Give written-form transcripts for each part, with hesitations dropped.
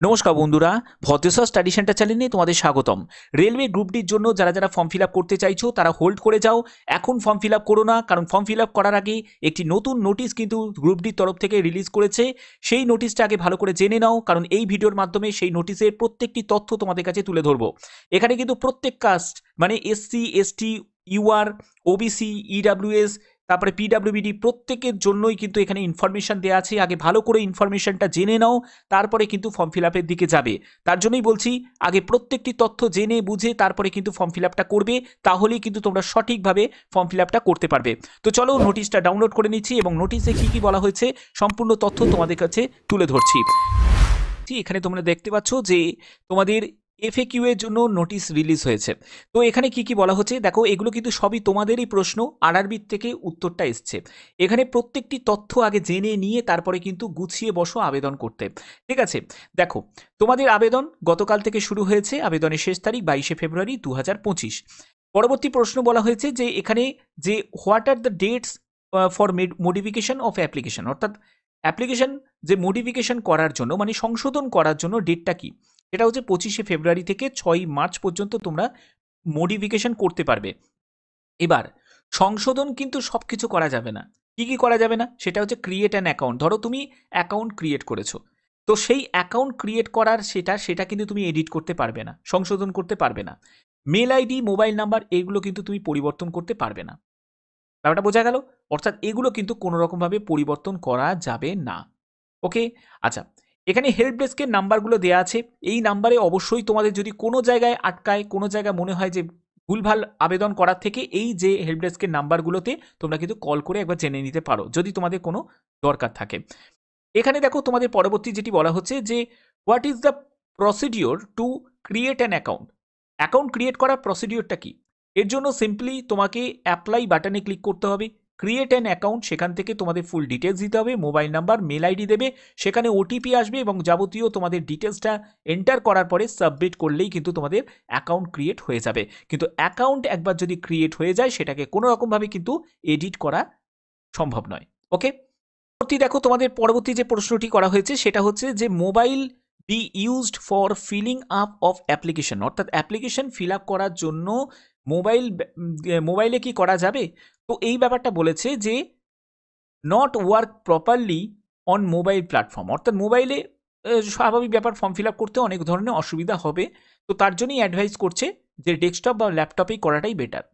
নমস্কার বন্ধুরা, Bhadreswar study centre চ্যানেলে তোমাদের স্বাগতম। রেলওয়ে গ্রুপ ডির জন্য যারা যারা ফর্ম ফিল আপ করতে চাইছো তারা হোল্ড করে যাও। এখন ফর্ম ফিল আপ করো না, কারণ ফর্ম ফিল আপ করার আগে একটি নতুন নোটিশ কিন্তু গ্রুপ ডির তরফ থেকে রিলিজ করেছে। সেই নোটিশটা আগে ভালো করে জেনে নাও, কারণ এই ভিডিওর মাধ্যমে সেই নোটিশের প্রত্যেকটি তথ্য তোমাদের কাছে তুলে ধরবো। এখানে কিন্তু প্রত্যেক কাস্ট মানে SC, ST, UR, OBC, EWS, তারপরে পিডাব্লিউবিডি প্রত্যেকের জন্যই কিন্তু এখানে ইনফরমেশন দেওয়া আছে। আগে ভালো করে ইনফরমেশনটা জেনে নাও, তারপরে কিন্তু ফর্ম ফিল আপের দিকে যাবে। তার জন্যই বলছি আগে প্রত্যেকটি তথ্য জেনে বুঝে তারপরে কিন্তু ফর্ম ফিল আপটা করবে, তাহলেই কিন্তু তোমরা সঠিকভাবে ফর্ম ফিল আপটা করতে পারবে। তো চলো নোটিশটা ডাউনলোড করে নিচ্ছি এবং নোটিশে কি কি বলা হয়েছে সম্পূর্ণ তথ্য তোমাদের কাছে তুলে ধরছি। এখানে তোমরা দেখতে পাচ্ছ যে তোমাদের এফএকিউ এর জন্য নোটিশ রিলিজ হয়েছে। তো এখানে কি কি বলা হচ্ছে দেখো, এগুলো কিন্তু সবই তোমাদেরই প্রশ্ন, আরআরবির থেকে উত্তরটা এসছে। এখানে প্রত্যেকটি তথ্য আগে জেনে নিয়ে তারপরে কিন্তু গুছিয়ে বসো আবেদন করতে। ঠিক আছে, দেখো তোমাদের আবেদন গতকাল থেকে শুরু হয়েছে, আবেদনের শেষ তারিখ 22শে ফেব্রুয়ারি 2025। পরবর্তী প্রশ্ন বলা হয়েছে যে এখানে যে what are the dates for modification of application, অর্থাৎ অ্যাপ্লিকেশন যে মডিফিকেশন করার জন্য মানে সংশোধন করার জন্য ডেটটা কি। এটা হচ্ছে 25শে ফেব্রুয়ারি থেকে 6ই মার্চ পর্যন্ত তোমরা মডিফিকেশন করতে পারবে। এবার সংশোধন কিন্তু সব কিছু করা যাবে না। কি কি করা যাবে না সেটা হচ্ছে ক্রিয়েট অ্যান অ্যাকাউন্ট। ধরো তুমি অ্যাকাউন্ট ক্রিয়েট করেছো, তো সেই অ্যাকাউন্ট ক্রিয়েট করার সেটা কিন্তু তুমি এডিট করতে পারবে না, সংশোধন করতে পারবে না। মেল আইডি, মোবাইল নাম্বার এগুলো কিন্তু তুমি পরিবর্তন করতে পারবে না। ব্যাপারটা বোঝা গেল? অর্থাৎ এগুলো কিন্তু কোনো রকমভাবে পরিবর্তন করা যাবে না। ওকে, আচ্ছা, এখানে হেল্প ডেস্কের নাম্বারগুলো দেওয়া আছে। এই নাম্বারে অবশ্যই তোমাদের যদি কোনো জায়গায় আটকায়, কোনো জায়গায় মনে হয় যে ভুলভাল আবেদন করার থেকে এই যে হেল্প ডেস্কের নাম্বারগুলোতে তোমরা কিন্তু কল করে একবার জেনে নিতে পারো যদি তোমাদের কোনো দরকার থাকে। এখানে দেখো তোমাদের পরবর্তী যেটি বলা হচ্ছে যে what is the procedure to create an account. Account create করার প্রসিডিওরটা কি? এর জন্য সিম্পলি তোমাকে অ্যাপ্লাই বাটনে ক্লিক করতে হবে, ক্রিয়েট অ্যান অ্যাকাউন্ট, সেখান থেকে তোমাদের ফুল ডিটেলস দিতে হবে, মোবাইল নাম্বার, মেল আইডি দেবে, সেখানে ওটিপি আসবে এবং যাবতীয় তোমাদের ডিটেলসটা এন্টার করার পরে সাবমিট করলেই কিন্তু তোমাদের অ্যাকাউন্ট ক্রিয়েট হয়ে যাবে। কিন্তু অ্যাকাউন্ট একবার যদি ক্রিয়েট হয়ে যায় সেটাকে কোনো রকমভাবে কিন্তু এডিট করা সম্ভব নয়। ওকে, পরবর্তী দেখো তোমাদের পরবর্তী যে প্রশ্নটি করা হয়েছে সেটা হচ্ছে যে mobile be used for filling up of application, অর্থাৎ অ্যাপ্লিকেশন ফিল আপ করার জন্য মোবাইলে কি করা যাবে। তো এই ব্যাপারটা বলেছে যে not work properly on mobile platform, অর্থাৎ মোবাইলে স্বাভাবিক ব্যাপার, ফর্ম ফিল আপ করতে অনেক ধরনের অসুবিধা হবে। তো তার জন্যই অ্যাডভাইস করছে যে ডেস্কটপ বা ল্যাপটপেই করাটাই বেটার।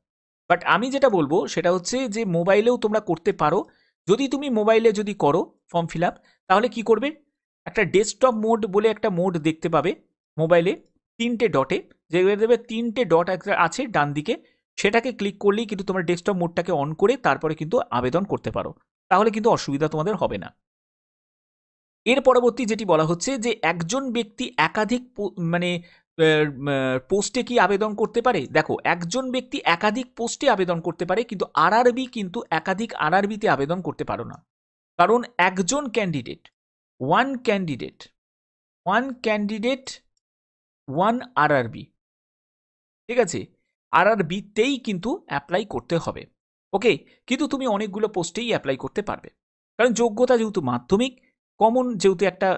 বাট আমি যেটা বলবো সেটা হচ্ছে যে মোবাইলেও তোমরা করতে পারো। যদি তুমি মোবাইলে যদি করো ফর্ম ফিল আপ, তাহলে কি করবে, একটা ডেস্কটপ মোড বলে একটা মোড দেখতে পাবে মোবাইলে, তিনটে ডটে, যেগুলো দেবে তিনটে ডট আছে ডান দিকে, সেটাকে ক্লিক করলেই কিন্তু তোমার ডেস্কটপ মোডটাকে অন করে তারপরে কিন্তু আবেদন করতে পারো, তাহলে কিন্তু অসুবিধা তোমাদের হবে না। এর পরবর্তী যেটি বলা হচ্ছে যে একজন ব্যক্তি একাধিক মানে পোস্টে কি আবেদন করতে পারে। দেখো, একজন ব্যক্তি একাধিক পোস্টে আবেদন করতে পারে, কিন্তু আরআরবি কিন্তু একাধিক আরআরবিতে আবেদন করতে পারো না। কারণ একজন candidate, one candidate, one candidate, one RRB, ঠিক আছে, আরআরবিতেই কিন্তু অ্যাপ্লাই করতে হবে। ওকে, কিন্তু তুমি অনেকগুলো পোস্টেই অ্যাপ্লাই করতে পারবে, কারণ যোগ্যতা যেহেতু মাধ্যমিক, কমন যেহেতু একটা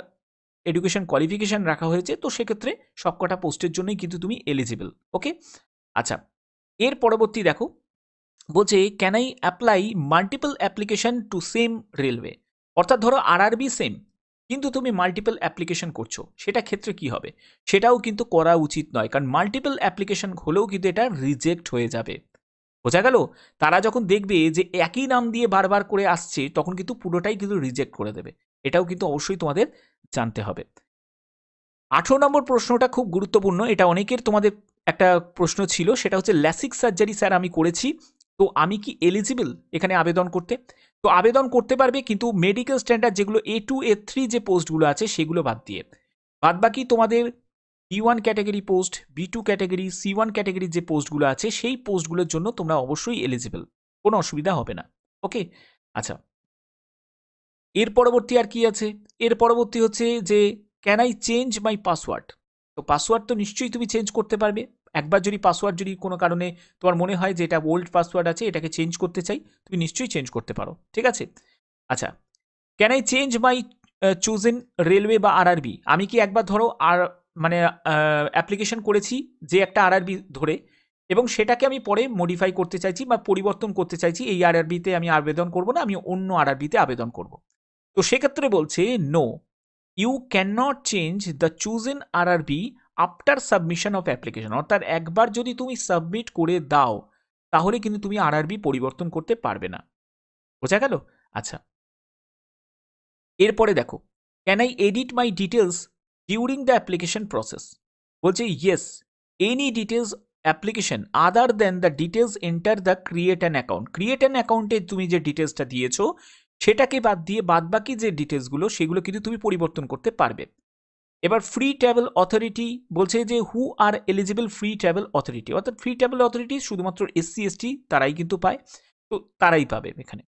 এডুকেশন কোয়ালিফিকেশন রাখা হয়েছে, তো সেক্ষেত্রে সবকটা পোস্টের জন্যই কিন্তু তুমি এলিজিবল। ওকে, আচ্ছা, এর পরবর্তী দেখো বলছে can I apply multiple application to same railway, অর্থাৎ ধরো আরআরবি সেম কিন্তু তুমি মাল্টিপল অ্যাপ্লিকেশন করছো, সেটা ক্ষেত্রে কি হবে, সেটাও কিন্তু করা উচিত নয়, কারণ মাল্টিপল অ্যাপ্লিকেশন হলেও কিন্তু এটা রিজেক্ট হয়ে যাবে। বোঝা গেল? তারা যখন দেখবে যে একই নাম দিয়ে বারবার করে আসছে তখন কিন্তু পুরোটাই কিন্তু রিজেক্ট করে দেবে। এটাও কিন্তু অবশ্যই তোমাদের জানতে হবে। 18 নম্বর প্রশ্নটা খুব গুরুত্বপূর্ণ, এটা অনেকের তোমাদের একটা প্রশ্ন ছিল, সেটা হচ্ছে ল্যাসিক সার্জারি স্যার আমি করেছি, তো আমি কি এলিজিবল এখানে আবেদন করতে। তো আবেদন করতে পারবে, কিন্তু মেডিকেল স্ট্যান্ডার্ড যেগুলো A2 A3 যে পোস্টগুলো আছে সেগুলো বাদ দিয়ে, বাদ বাকি তোমাদের B1 category post, B2 category, C1 ক্যাটাগরির যে পোস্টগুলো আছে সেই পোস্টগুলোর জন্য তোমরা অবশ্যই এলিজিবল, কোনো অসুবিধা হবে না। ওকে, আচ্ছা, এর পরবর্তী আর কি আছে, এর পরবর্তী হচ্ছে যে can I change my password. তো পাসওয়ার্ড তো নিশ্চয়ই তুমি চেঞ্জ করতে পারবে। একবার যদি পাসওয়ার্ড যদি কোনো কারণে তোমার মনে হয় যে এটা ওল্ড পাসওয়ার্ড আছে, এটাকে চেঞ্জ করতে চাই, তুমি নিশ্চয়ই চেঞ্জ করতে পারো। ঠিক আছে, আচ্ছা, can I change my chosen railway বা আরআরবি, আমি কি একবার ধরো আর মানে অ্যাপ্লিকেশন করেছি যে একটা আরআরবি ধরে, এবং সেটাকে আমি পরে মডিফাই করতে চাইছি বা পরিবর্তন করতে চাইছি, এই আরআরবিতে আমি আবেদন করব না, আমি অন্য আরআরবিতে আবেদন করব। তো সেক্ষেত্রে বলছে no, you can not change the chosen RRB after submission of application. অর্থাৎ একবার যদি তুমি সাবমিট করে দাও তাহলে কিন্তু তুমি আরআরবি পরিবর্তন করতে পারবে না। বোঝা গেল? আচ্ছা, এরপরে দেখো, can I edit my details during the application process? বলছে yes, any details application other than the details enter the create an account. Create an অ্যাকাউন্টে তুমি যে ডিটেলসটা দিয়েছো সেটাকে বাদ দিয়ে বাদ বাকি যে ডিটেলসগুলো সেগুলো কিন্তু তুমি পরিবর্তন করতে পারবে। এবার ফ্রি ট্রাভেল অথরিটি বলছে যে who are eligible free travel authority, অর্থাৎ ফ্রি ট্রাভেল অথরিটি শুধুমাত্র এসসি এসটি তারাই কিন্তু পায়, তো তারাই পাবে এখানে।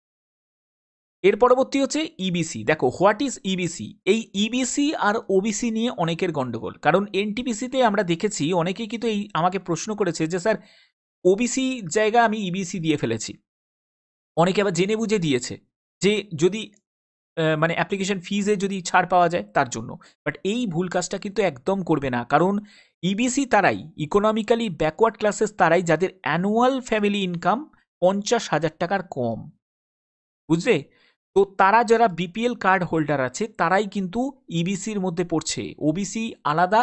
এর পরবর্তী হচ্ছে ইবিসি। দেখো হোয়াট ইজ ইবিসি? এই ইবিসি আর ওবিসি নিয়ে অনেকের গন্ডগোল, কারণ এনটিপিসিতে আমরা দেখেছি অনেকেই কিন্তু এই আমাকে প্রশ্ন করেছে যে স্যার ওবিসি জায়গা আমি ইবিসি দিয়ে ফেলেছি, অনেকে আবার জেনে বুঝে দিয়েছে যে যদি মানে অ্যাপ্লিকেশন ফিজে যদি ছাড় পাওয়া যায় তার জন্য। বাট এই ভুল কাজটা কিন্তু একদম করবে না, কারণ ইবিসি তারাই, ইকোনমিক্যালি ব্যাকওয়ার্ড ক্লাসেস তারাই যাদের অ্যানুয়াল ফ্যামিলি ইনকাম 50,000 টাকার কম, বুঝলে? তো তারা যারা বিপিএল কার্ড হোল্ডার আছে তারাই কিন্তু ইবিসির মধ্যে পড়ছে, ওবিসি আলাদা,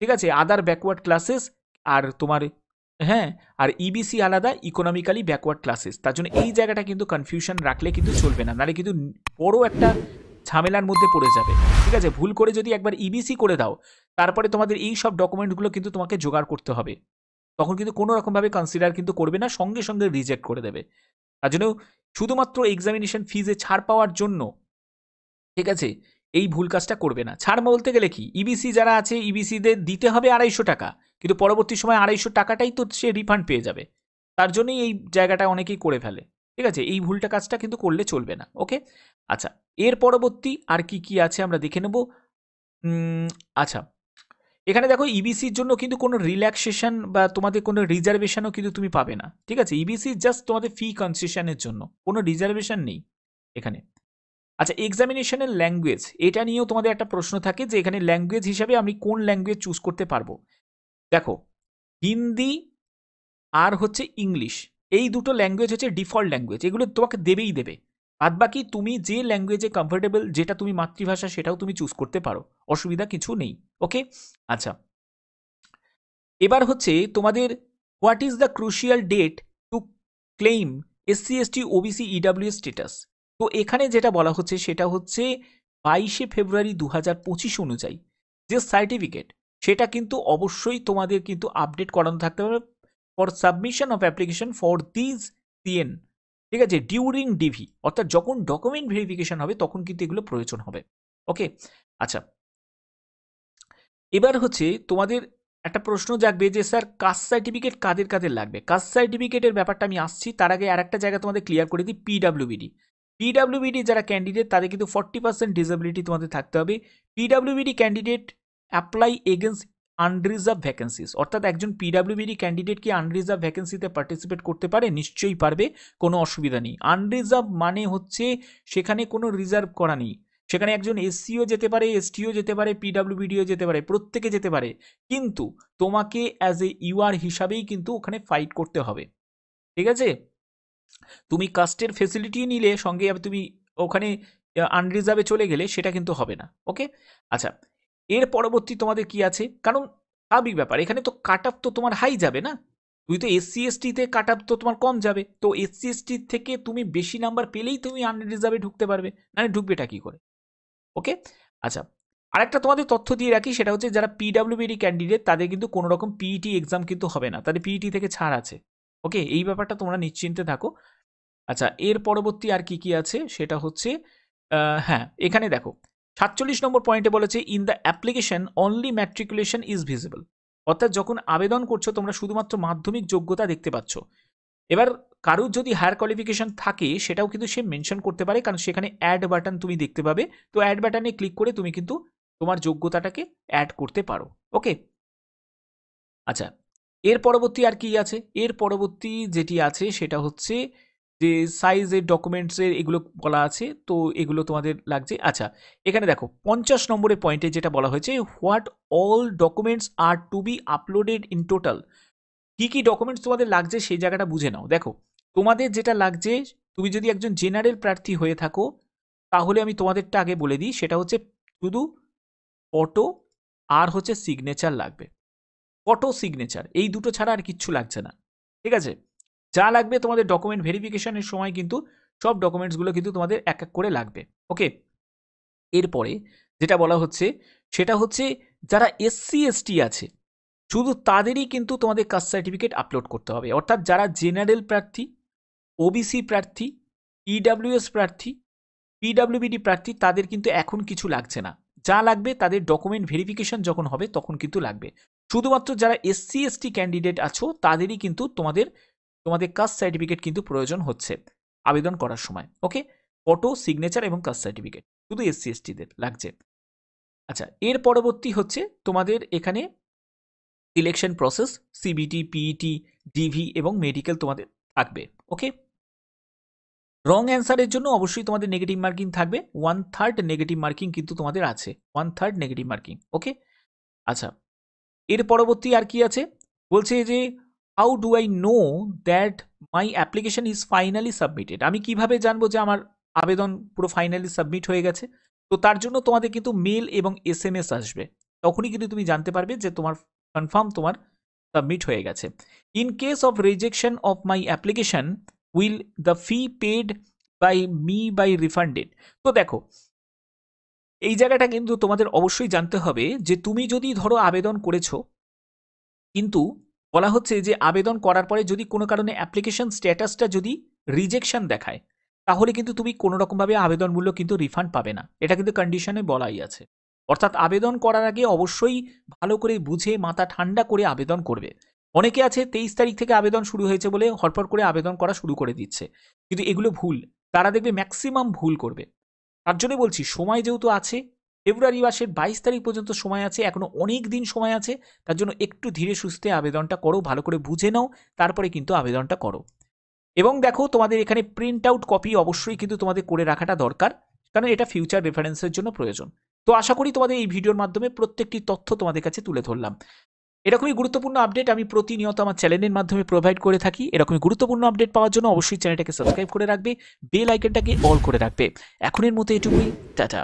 ঠিক আছে, আদার ব্যাকওয়ার্ড ক্লাসেস, আর তোমার হ্যাঁ, আর ইবিসি আলাদা, ইকোনমিক্যালি ব্যাকওয়ার্ড ক্লাসেস। তার জন্য এই জায়গাটা কিন্তু কনফিউশন রাখলে কিন্তু চলবে না, নাহলে কিন্তু বড় একটা ঝামেলার মধ্যে পড়ে যাবে। ঠিক আছে, ভুল করে যদি একবার ইবিসি করে দাও তারপরে তোমাদের এই সব ডকুমেন্টগুলো কিন্তু তোমাকে জোগাড় করতে হবে, তখন কিন্তু কোনো রকমভাবে কনসিডার কিন্তু করবে না, সঙ্গে সঙ্গে রিজেক্ট করে দেবে। তার জন্য শুধুমাত্র এক্সামিনেশন ফিজে ছাড় পাওয়ার জন্য, ঠিক আছে, এই ভুল কাজটা করবে না। ছাড় বলতে গেলে কি, ইবিসি যারা আছে ইবিসিদের দিতে হবে 250 টাকা, কিন্তু পরবর্তী সময় 250 টাকাটাই তো সে রিফান্ড পেয়ে যাবে। তার জন্যই এই জায়গাটা অনেকেই করে ফেলে। ঠিক আছে, এই ভুলটা কাজটা কিন্তু করলে চলবে না। ওকে, আচ্ছা, এর পরবর্তী আর কি কি আছে আমরা দেখে নেব। আচ্ছা, এখানে দেখো ইবিসির জন্য কিন্তু কোনো রিল্যাক্সেশন বা তোমাদের কোনো রিজার্ভেশনও কিন্তু তুমি পাবে না। ঠিক আছে, ইবিসি জাস্ট তোমাদের ফি কনসেশনের জন্য, কোনো রিজার্ভেশন নেই এখানে। আচ্ছা, এক্সামিনেশনের ল্যাঙ্গুয়েজ, এটা নিয়েও তোমাদের একটা প্রশ্ন থাকে যে এখানে ল্যাঙ্গুয়েজ হিসাবে আমি কোন ল্যাঙ্গুয়েজ চুজ করতে পারবো। দেখো, হিন্দি আর হচ্ছে ইংলিশ, এই দুটো ল্যাঙ্গুয়েজ হচ্ছে ডিফল্ট ল্যাঙ্গুয়েজ, এগুলো তোমাকে দেবেই দেবে। বাদ বাকি তুমি যে ল্যাঙ্গুয়েজে কমফোর্টেবল, যেটা তুমি মাতৃভাষা, সেটাও তুমি চুজ করতে পারো, অসুবিধা কিছু নেই। ওকে, আচ্ছা, এবার হচ্ছে তোমাদের what is the crucial date to claim SC ST OBC EWS status? তো এখানে যেটা বলা হচ্ছে সেটা হচ্ছে 22শে ফেব্রুয়ারি 2025 অনুযায়ী যে সার্টিফিকেট, সেটা কিন্তু অবশ্যই তোমাদের কিন্তু আপডেট করানো থাকতে হবে for submission of application for this CN. ঠিক আছে, ডিউরিং ডিভি, অর্থাৎ যখন ডকুমেন্ট ভেরিফিকেশন হবে তখন কিন্তু এগুলো প্রয়োজন হবে। ওকে, আচ্ছা, এবার হচ্ছে তোমাদের একটা প্রশ্ন জাগবে যে স্যার কাস্ট সার্টিফিকেট কাদের কাদের লাগবে? কাস্ট সার্টিফিকেটের ব্যাপারটা আমি আসছি, তার আগে আর একটা জায়গা তোমাদের ক্লিয়ার করে দিই। পিডাব্লিউবিডি, পিডাব্লিউবিডি যারা ক্যান্ডিডেট তাদের কিন্তু 40% ডিসেবিলিটি তোমাদের থাকতে হবে। পিডাব্লিউবিডি candidate apply against unreserve vacancies, অর্থাৎ একজন পিডাব্লিউবিডি ক্যান্ডিডেট কি আনরিজার্ভ ভ্যাকেন্সিতে পার্টিসিপেট করতে পারে? নিশ্চয়ই পারবে, কোনো অসুবিধা নেই। আনরিজার্ভ মানে হচ্ছে সেখানে কোনো রিজার্ভ করা নেই, সেখানে একজন এসসিও যেতে পারে, এসটিও যেতে পারে, পিডাব্লিউবিডিও যেতে পারে, প্রত্যেকে যেতে পারে, কিন্তু তোমাকে অ্যাজ এ ইউআর হিসাবেই কিন্তু ওখানে ফাইট করতে হবে। ঠিক আছে, তুমি কাস্টের ফেসিলিটি নিলে সঙ্গে তুমি ওখানে আনরিজার্ভে চলে গেলে সেটা কিন্তু হবে না। ওকে, আচ্ছা, এর পরবর্তী তোমাদের কি আছে, কারণ স্বাভাবিক ব্যাপার, এখানে তো কাট অফ তো তোমার হাই যাবে না, তুই তো এসসি এসটিতে কাট অফ তো তোমার কম যাবে, তো এসসি এসটি থেকে তুমি বেশি নাম্বার পেলেই তুমি আনরিজার্ভে ঢুকতে পারবে, মানে ঢুকবেটা কি করে? ওকে, আচ্ছা, আরেকটা তোমাদের তথ্য দিয়ে রাখি, সেটা হচ্ছে যারা পিডাব্লিউবিডি ক্যান্ডিডেট তাদের কিন্তু কোনো রকম পিইটি এক্সাম কিন্তু হবে না, তাদের পিইটি থেকে ছাড় আছে। ওকে, এই ব্যাপারটা তোমরা নিশ্চিন্তে থাকো। আচ্ছা, এর পরবর্তী আর কি কি আছে সেটা হচ্ছে হ্যাঁ, এখানে দেখো 47 নম্বর পয়েন্টে বলেছে in the application only matriculation is visible, অর্থাৎ যখন আবেদন করছো তোমরা শুধুমাত্র মাধ্যমিক যোগ্যতা দেখতে পাচ্ছ। এবার কারুর যদি হায়ার কোয়ালিফিকেশন থাকে সেটাও কিন্তু সে মেনশন করতে পারে, কারণ সেখানে অ্যাড বাটন তুমি দেখতে পাবে, তো অ্যাড বাটনে ক্লিক করে তুমি কিন্তু তোমার যোগ্যতাটাকে অ্যাড করতে পারো। ওকে, আচ্ছা, এর পরবর্তী আর কি আছে? এর পরবর্তী যেটি আছে সেটা হচ্ছে যে সাইজের ডকুমেন্টসের এগুলো বলা আছে, তো এগুলো তোমাদের লাগছে। আচ্ছা, এখানে দেখো 50 নম্বরের পয়েন্টে যেটা বলা হয়েছে, what all documents are to be uploaded in total. কী কী ডকুমেন্টস তোমাদের লাগছে সেই জায়গাটা বুঝে নাও। দেখো তোমাদের যেটা লাগছে, তুমি যদি একজন জেনারেল প্রার্থী হয়ে থাকো তাহলে আমি তোমাদেরটা আগে বলে দিই, সেটা হচ্ছে শুধু ফটো আর হচ্ছে সিগনেচার লাগবে। ফটো সিগনেচার এই দুটো ছাড়া আর কিচ্ছু লাগছে না, ঠিক আছে? যা লাগবে তোমাদের ডকুমেন্ট ভেরিফিকেশনের সময় কিন্তু সব ডকুমেন্টসগুলো কিন্তু তোমাদের এক এক করে লাগবে। ওকে, এরপরে যেটা বলা হচ্ছে সেটা হচ্ছে যারা এসসি এসটি আছে শুধু তাদেরই কিন্তু তোমাদের কাস্ট সার্টিফিকেট আপলোড করতে হবে। অর্থাৎ যারা জেনারেল প্রার্থী, ওবিসি প্রার্থী, ইডাব্লিউএস প্রার্থী, পিডাব্লিউবিডি প্রার্থী তাদের কিন্তু এখন কিছু লাগছে না। যা লাগবে তাদের ডকুমেন্ট ভেরিফিকেশন যখন হবে তখন কিন্তু লাগবে। শুধুমাত্র যারা এসসি এসটি ক্যান্ডিডেট আছো তাদেরই কিন্তু তোমাদের কাস্ট সার্টিফিকেট কিন্তু প্রয়োজন হচ্ছে আবেদন করার সময়। ওকে, ফটো সিগনেচার এবং কাস্ট সার্টিফিকেট শুধু এসসি এসটিদের লাগছে। আচ্ছা, এর পরবর্তী হচ্ছে তোমাদের এখানে selection process, CBT, PET, DV এবং মেডিকেল তোমাদের থাকবে। ওকে, রং অ্যান্সারের জন্য অবশ্যই তোমাদের নেগেটিভ মার্কিং থাকবে। 1/3 নেগেটিভ মার্কিং কিন্তু তোমাদের আছে, 1/3 নেগেটিভ মার্কিং। ওকে, আচ্ছা, এর পরবর্তী আর কি আছে বলছে যে how do I know that my application is finally submitted. আমি কিভাবে জানবো যে আমার আবেদন পুরো ফাইনালি সাবমিট হয়ে গেছে? তো তার জন্য তোমাদের কিন্তু মেল এবং এসএমএস আসবে, তখনই কিন্তু তুমি জানতে পারবে যে তোমার কনফার্ম তোমার সাবমিট হয়ে গেছে। In case of rejection of my application will the fee paid by me be refunded. তো দেখো এই জায়গাটা কিন্তু তোমাদের অবশ্যই জানতে হবে যে তুমি যদি ধরো আবেদন করেছো, কিন্তু বলা হচ্ছে যে আবেদন করার পরে যদি কোনো কারণে অ্যাপ্লিকেশন স্ট্যাটাসটা যদি রিজেকশন দেখায় তাহলে কিন্তু তুমি কোনো রকমভাবে আবেদন মূল্য কিন্তু রিফান্ড পাবে না। এটা কিন্তু কন্ডিশনে বলাই আছে। অর্থাৎ আবেদন করার আগে অবশ্যই ভালো করে বুঝে মাথা ঠান্ডা করে আবেদন করবে। অনেকে আছে 23 তারিখ থেকে আবেদন শুরু হয়েছে বলে হটপট করে আবেদন করা শুরু করে দিচ্ছে, কিন্তু এগুলো ভুল। তারা দেখবে ম্যাক্সিমাম ভুল করবে। তার জন্য বলছি সময় যেহেতু আছে, ফেব্রুয়ারি মাসের 22 তারিখ পর্যন্ত সময় আছে, এখনো অনেক দিন সময় আছে। তার জন্য একটু ধীরে সুস্থে আবেদনটা করো, ভালো করে বুঝে নাও, তারপরে কিন্তু আবেদনটা করো। এবং দেখো তোমাদের এখানে প্রিন্ট আউট কপি অবশ্যই কিন্তু তোমাদের করে রাখাটা দরকার, কারণ এটা ফিউচার রেফারেন্সের জন্য প্রয়োজন। তো আশা করি তোমাদের এই ভিডিওর মাধ্যমে প্রত্যেকটি তথ্য তোমাদের কাছে তুলে ধরলাম। এরকমই গুরুত্বপূর্ণ আপডেট আমি প্রতিনিয়ত আমার চ্যানেলের মাধ্যমে প্রোভাইড করে থাকি। এরকমই গুরুত্বপূর্ণ আপডেট পাওয়ার জন্য অবশ্যই চ্যানেলটাকে সাবস্ক্রাইব করে রাখবে, বেল আইকনটাকে অল করে রাখবে। এখনের মতো এটুকুই, টাটা।